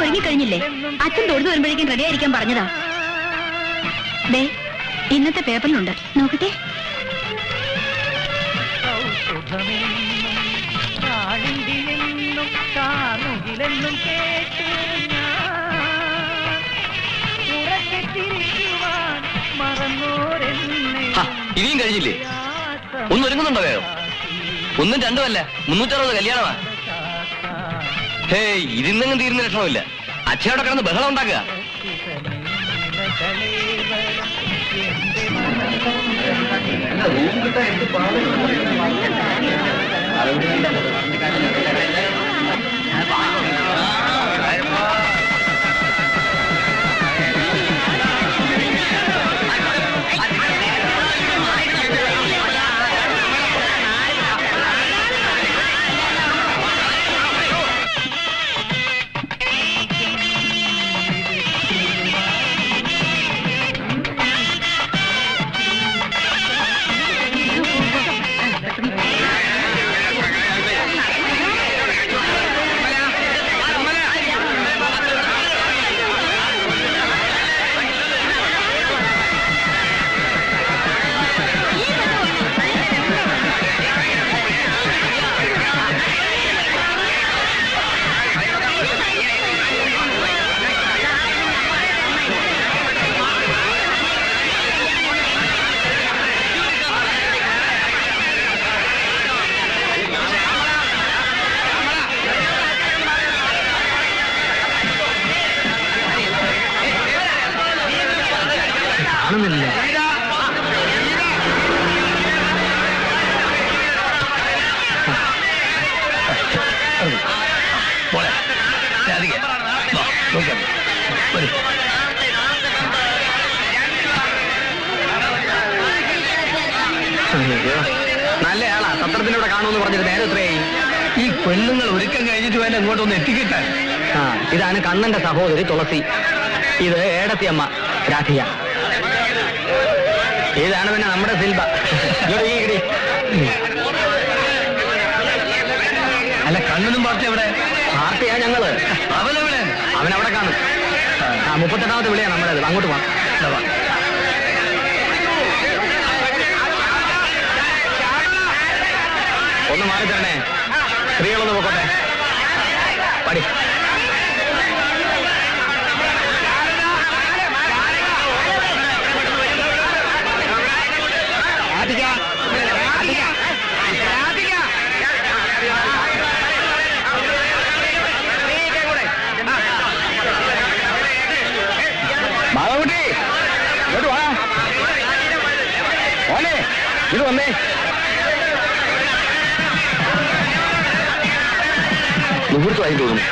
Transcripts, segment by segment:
ഒരുങ്ങിക്കഴിഞ്ഞില്ലേ? അച്ഛൻ തൊഴുതു വരുമ്പോഴേക്കും റെഡി ആയിരിക്കാൻ പറഞ്ഞതാ. ദേ ഇന്നത്തെ പേപ്പറിലുണ്ട്, നോക്കട്ടെ. ഇനിയും കഴിഞ്ഞില്ലേ? ഒന്ന് ഒരുങ്ങുന്നുണ്ടോ വേഗം? ഒന്നും രണ്ടുമല്ല, 360 കല്യാണമാ. ഹേയ്, ഇതിന്നെങ്കിലും തീരുന്ന ലക്ഷണമില്ല. അച്ഛനോടെ കിടന്ന് ബഹളം ഉണ്ടാക്കുക. നല്ലയാളാ, പത്രത്തിലൂടെ കാണുമെന്ന് പറഞ്ഞത് നേരെ എത്രയായി? ഈ പെണ്ണുങ്ങൾ ഒരുക്കം കഴിഞ്ഞിട്ട് വേണ്ട ഇങ്ങോട്ടൊന്ന് എത്തിക്കിട്ടാൻ. ഇതാണ് കണ്ണന്റെ സഹോദരി തുളസി, ഇത് ഏടത്തിയമ്മ രാധിക, ഇതാണ് പിന്നെ നമ്മുടെ ശില്പ. അല്ല, കണ്ണനും പാർട്ടി എവിടെ? പാർട്ടിയാ ഞങ്ങള്. അവനെവിടെ? അവനവിടെ കാണും. 38ാമത്തെ വിളിയാ നമ്മളത്. അങ്ങോട്ട് പോവാം. ഒന്ന് മാറി തരണേ, സ്ത്രീകളൊന്ന് പോക്കോട്ടെ. പടി. മാധവകുട്ടി, ഇങ്ങോട്ട് വാ. ഓനെ ഇത് വന്നേ. മുഹൂർത്തമായി തോന്നുന്നു.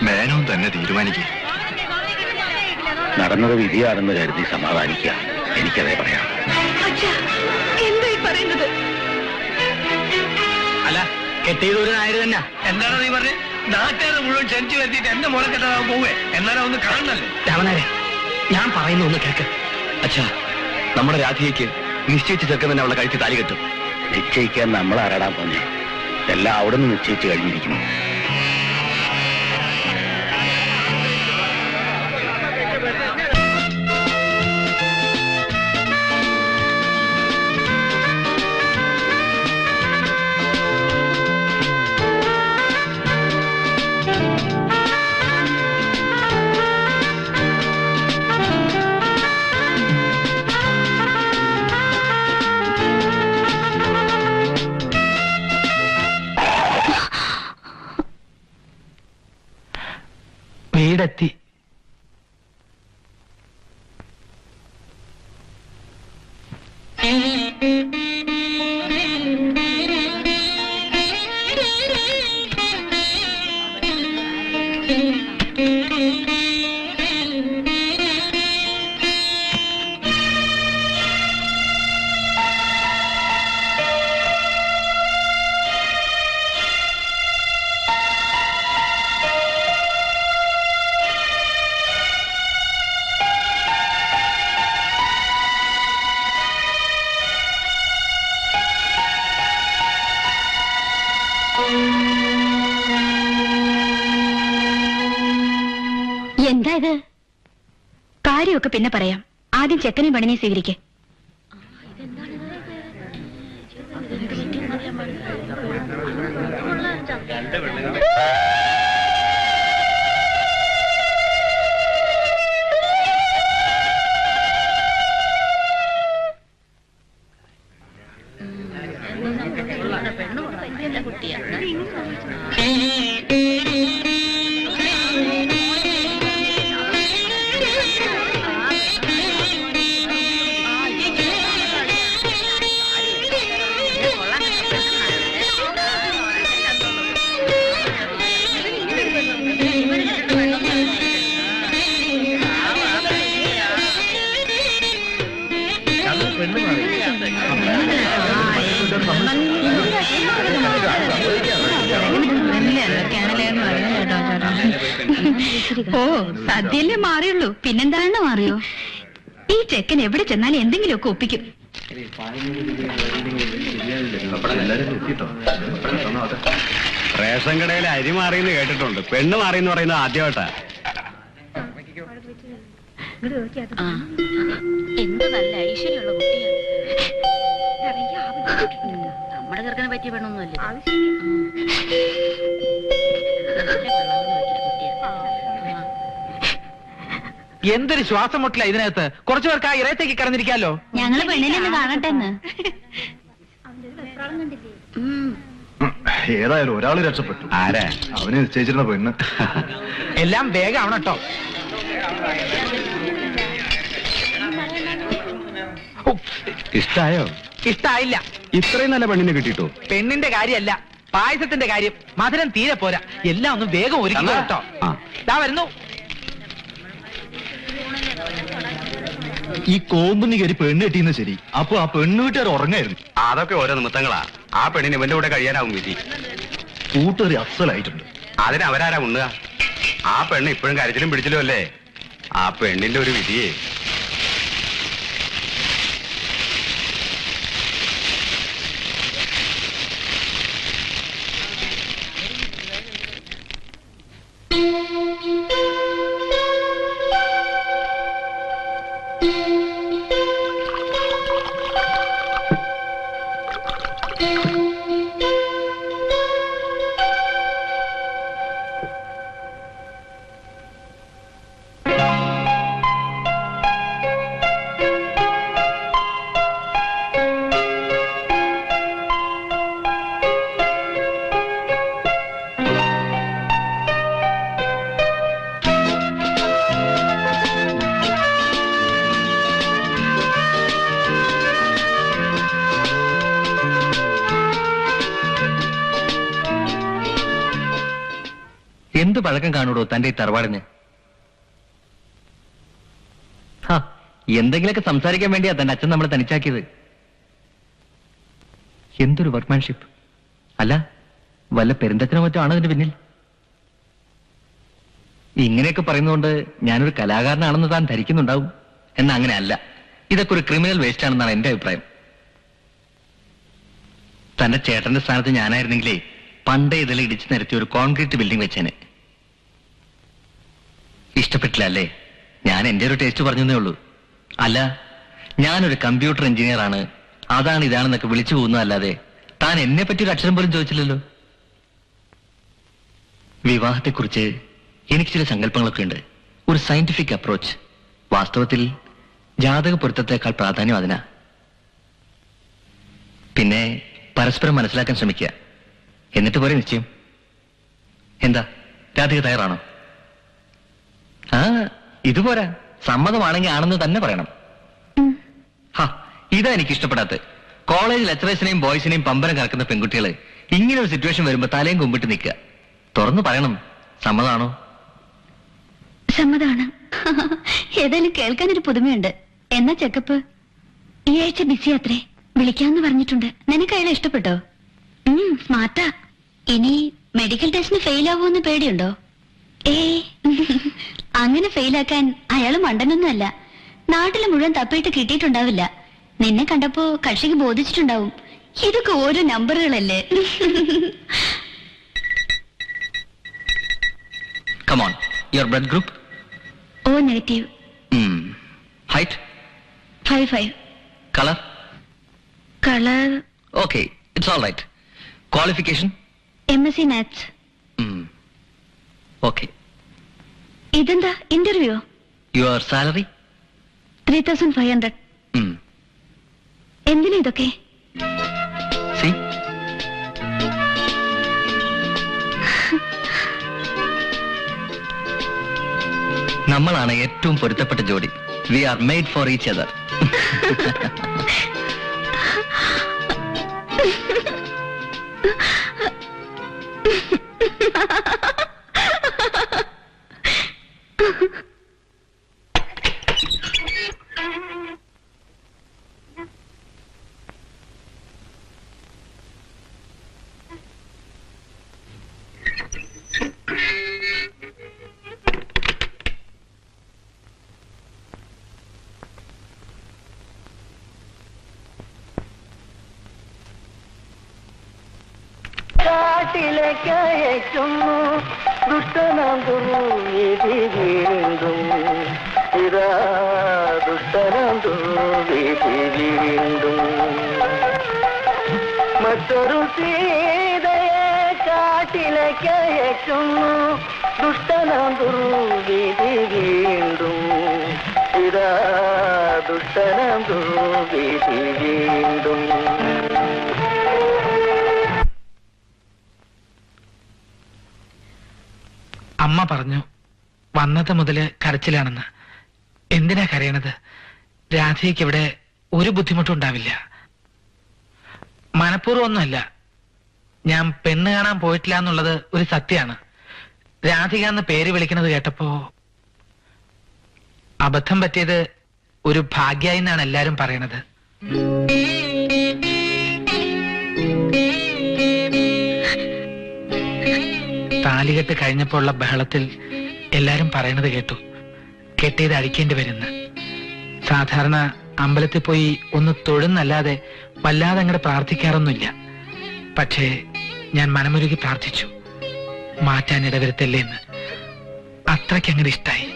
മേനോൻ തന്നെ തീരുമാനിക്കുക. നടന്നത് വിധിയാണെന്ന് കരുതി സമാധാനിക്കുക. എനിക്കതേ പറയാം. അല്ല, കെട്ടിയത് ഒരു നായര് തന്നെ. എന്താണ് നീ പറഞ്ഞത്? നാട്ടുകാരെ മുഴുവൻ ക്ഷണിച്ചു വരുത്തിയിട്ട് എന്റെ മോളെ കെട്ടാൻ പോവേ. എന്നാലും ഒന്ന് കാണണല്ലോ. രാമനാരെ, ഞാൻ പറയുന്ന ഒന്ന് കേക്ക്. അച്ഛാ, നമ്മുടെ രാധികയ്ക്ക് നിശ്ചയിച്ച് ചെറുക്കൻ തന്നെ അവളെ കഴുത്തി താലി കെട്ടും. നിശ്ചയിക്കാൻ നമ്മൾ ആരാടാൻ പോന്നെ? എല്ലാം അവിടെ നിന്ന് നിശ്ചയിച്ച് കഴിഞ്ഞിരിക്കുന്നു. വീടെത്തി. എന്താ ഇത്? കാര്യമൊക്കെ പിന്നെ പറയാം. ആദ്യം ചെക്കനെയും പണിനെ സ്വീകരിക്കേ. ഓ, സദ്യല്ലേ മാറിയുള്ളൂ, പിന്നെന്താണ് മാറിയോ? ഈ ചെക്കൻ എവിടെ ചെന്നാലും എന്തെങ്കിലുമൊക്കെ ഒപ്പിക്കും. റേഷൻ കടയിലെ അരി മാറിയെന്ന് കേട്ടിട്ടുണ്ട്, പെണ്ണ് മാറിയെന്ന് പറയുന്നത് ആദ്യമായിട്ടാ. എന്ത് നല്ല ഐശ്വര്യമുള്ള കുട്ടിയാണ്. നമ്മുടെ ചെറുക്കനെ പറ്റിയ പെണ്ണൊന്നുമല്ലേ. എന്തൊരു ശ്വാസം മുട്ടില്ല ഇതിനകത്ത്. കുറച്ചു പേർക്ക് ആ ഇറയത്തേക്ക് കടന്നിരിക്കാലോ. ഞങ്ങള് പെണ്ണിനെ കാണട്ടെ. ഏതായാലും ഒരാള് രക്ഷപ്പെട്ടു. ആരാ? അവന് നിശ്ചയിച്ചിരുന്ന പെണ്ണ്. എല്ലാം വേഗം ആവണം കേട്ടോ. ഇഷ്ടായോ? ഇഷ്ടായില്ല. ഇത്രയും നല്ല പെണ്ണിനെ കിട്ടിട്ടോ? പെണ്ണിന്റെ കാര്യമല്ല, പായസത്തിന്റെ കാര്യം. മധുരം തീരെ പോരാ. എല്ലാം ഒന്ന് വേഗം ഒരുക്കി കേട്ടോ. ദാ വരുന്നു. ഈ കോമ്പുന്നി കയറി പെണ്ണ് കെട്ടിയെന്ന് ശരി, അപ്പൊ ആ പെണ്ണ് വീട്ടുകാർ ഉറങ്ങായിരുന്നു. അതൊക്കെ ഓരോ നിമിത്തങ്ങളാ. ആ പെണ്ണിന് ഇവന്റെ കൂടെ കഴിയാനാവും വിധി. കൂട്ടുകാരി അസലായിട്ടുണ്ട്. അതിന് അവരാരാ ഉണ്ണുക? ആ പെണ്ണ് ഇപ്പോഴും കരച്ചിലും പിടിച്ചിലും അല്ലേ. ആ പെണ്ണിന്റെ ഒരു വിധിയേ. എന്ത് പഴക്കം കാണൂടോ തന്റെ ഈ തറവാടിന്? എന്തെങ്കിലുമൊക്കെ സംസാരിക്കാൻ വേണ്ടിയാ തന്റെ അച്ഛൻ നമ്മളെ തനിച്ചാക്കിയത്. എന്തൊരു വർക്ക്മാൻഷിപ്പ്. അല്ല, വല്ല പെരുന്തച്ഛനോ മറ്റോ ആണോ ഇതിന്റെ പിന്നിൽ? ഇങ്ങനെയൊക്കെ പറയുന്നതുകൊണ്ട് ഞാനൊരു കലാകാരനാണെന്ന് താൻ ധരിക്കുന്നുണ്ടാവും. എന്നാ അങ്ങനെ അല്ല. ഇതൊക്കെ ഒരു ക്രിമിനൽ വേസ്റ്റ് ആണെന്നാണ് എന്റെ അഭിപ്രായം. തന്റെ ചേട്ടന്റെ സ്ഥാനത്ത് ഞാനായിരുന്നെങ്കിലേ പണ്ടേ ഇതിൽ ഇടിച്ചു നിരത്തി ഒരു കോൺക്രീറ്റ് ബിൽഡിംഗ് വെച്ചേനെ. ഇഷ്ടപ്പെട്ടില്ല അല്ലേ? ഞാൻ എന്റെ ഒരു ടേസ്റ്റ് പറഞ്ഞതേ ഉള്ളൂ. അല്ല, ഞാനൊരു കമ്പ്യൂട്ടർ എഞ്ചിനീയർ ആണ്, അതാണ് ഇതാണെന്നൊക്കെ വിളിച്ചു പോകുന്നതല്ലാതെ താൻ എന്നെ പറ്റി ഒരു അക്ഷരം പോലും ചോദിച്ചില്ലല്ലോ. വിവാഹത്തെക്കുറിച്ച് എനിക്ക് ചില സങ്കല്പങ്ങളൊക്കെ ഉണ്ട്. ഒരു സയന്റിഫിക് അപ്രോച്ച്. വാസ്തവത്തിൽ ജാതക പൊരുത്തത്തെക്കാൾ പ്രാധാന്യം അതിനാ. പിന്നെ പരസ്പരം മനസ്സിലാക്കാൻ ശ്രമിക്കുക, എന്നിട്ട് പോരെ നിശ്ചയം. എന്താ രാധിക തയ്യാറാണോ? ഇതുപോരാ, സമ്മതമാണെങ്കിൽ ആണെന്ന് തന്നെ പറയണം. ഇതാ എനിക്ക് ഇഷ്ടപ്പെടാത്ത. കോളേജ് ലെക്ചറേഴ്സിനെയും ബോയ്സിനെയും പമ്പരം കറക്കുന്ന പെൺകുട്ടികള് ഇങ്ങനെ ഒരു സിറ്റുവേഷൻ വരുമ്പോ തലയും കുമ്പിട്ട് നിൽക്കുക. തുറന്നു പറയണം, സമ്മതാണോ? സമ്മതാണ്. ഏതായാലും കേൾക്കാനൊരു പുതുമയുണ്ട്. എന്നാ ചെക്കപ്പ്? ഈ ആഴ്ച ബിസി അത്രേ, വിളിക്കാന്ന് പറഞ്ഞിട്ടുണ്ട്. നിനക്ക് അയാളെ ഇഷ്ടപ്പെട്ടോ? സ്മാർട്ടാ. ഇനി മെഡിക്കൽ ടെസ്റ്റിന് ഫെയിൽ ആവുമെന്ന് പേടിയുണ്ടോ? അങ്ങനെ ഫെയിലാക്കാൻ അയാൾ മണ്ടനൊന്നുമല്ല. നാട്ടിൽ മുഴുവൻ തപ്പിയിട്ട് കിട്ടിയിട്ടുണ്ടാവില്ല. നിന്നെ കണ്ടപ്പോ കക്ഷിക്ക് ബോധിച്ചിട്ടുണ്ടാവും. ഇതൊക്കെ ഓരോ നമ്പറുകളല്ലേ. Come on, your blood group? O negative. Height? 5'5". Color? Color? Okay, it's all right. Qualification? MSc Maths. Okay. ഇതെന്താ ഇന്റർവ്യൂ? Your salary? 3,500. എന്തിനാ ഇതൊക്കെ? See? നമ്മളാണ് ഏറ്റവും പൊരുത്തപ്പെട്ട ജോഡി. We are made for each other. മറ്റൊരു സീതയെ കാട്ടിലേക്കയക്കുന്നു ദുഷ്ടനാം ദുർവിധി വീണ്ടും. ഇതാ ദുഷ്ടനാം ദുർവിധി വീണ്ടും. അമ്മ പറഞ്ഞു വന്നത് മുതല് കരച്ചിലാണെന്ന്. എന്തിനാ കരയണത്? രാധയ്ക്ക് ഇവിടെ ഒരു ബുദ്ധിമുട്ടും ഉണ്ടാവില്ല. മനഃപൂർവ്വം ഒന്നുമല്ല. ഞാൻ പെണ്ണ് കാണാൻ പോയിട്ടില്ല എന്നുള്ളത് ഒരു സത്യമാണ്. രാധിക എന്ന് പേര് വിളിക്കുന്നത് കേട്ടപ്പോ അബദ്ധം പറ്റിയത് ഒരു ഭാഗ്യായി എന്നാണ് എല്ലാരും പറയണത്. താലികെട്ട് കഴിഞ്ഞപ്പോ ഉള്ള ബഹളത്തിൽ എല്ലാരും പറയണത് കേട്ടു, കെട്ടിയത് അഴിക്കേണ്ടി വരുന്ന. സാധാരണ അമ്പലത്തിൽ പോയി ഒന്ന് തൊഴുന്നല്ലാതെ വല്ലാതെ അങ്ങോട്ട് പ്രാർത്ഥിക്കാറൊന്നുമില്ല. പക്ഷേ ഞാൻ മനമുരുകി പ്രാർത്ഥിച്ചു, മാറ്റാൻ ഇടവരുത്തല്ലേ എന്ന്. അത്രയ്ക്ക് അങ്ങനെ ഇഷ്ടായി.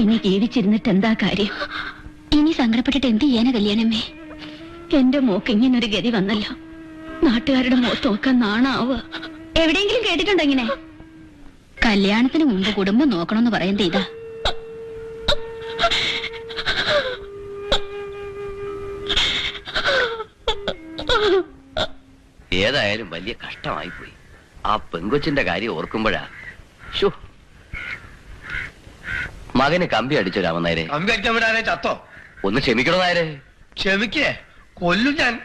ഇനി ജീവിച്ചിരുന്നിട്ട് എന്താ കാര്യം? ഇനി സങ്കടപ്പെട്ടിട്ട് എന്ത് ചെയ്യാനാ കല്യാണമേ? എന്റെ മോക്ക് ഇങ്ങനൊരു ഗതി വന്നല്ലോ. നാട്ടുകാരുടെ മുഖത്ത് നോക്കാൻ നാണാവുക. എവിടെയെങ്കിലും കേട്ടിട്ടുണ്ടോ ഇങ്ങനെ? കല്യാണത്തിന് മുമ്പ് കുടുംബം നോക്കണമെന്ന് പറയുന്നത് ഇതാ. ഏതായാലും വലിയ കഷ്ടമായി പോയി. ആ പെങ്കൊച്ചിന്റെ കാര്യം ഓർക്കുമ്പോഴാ ഷോ. മകന് കമ്പി അടിച്ചോ രാമനായരെ? കമ്പി അടിക്കാൻ വിടാനേ ചത്തോ? ഒന്ന് ക്ഷമിക്കണോ നായരെ? ക്ഷമിക്കേ, കൊല്ലും ഞാൻ.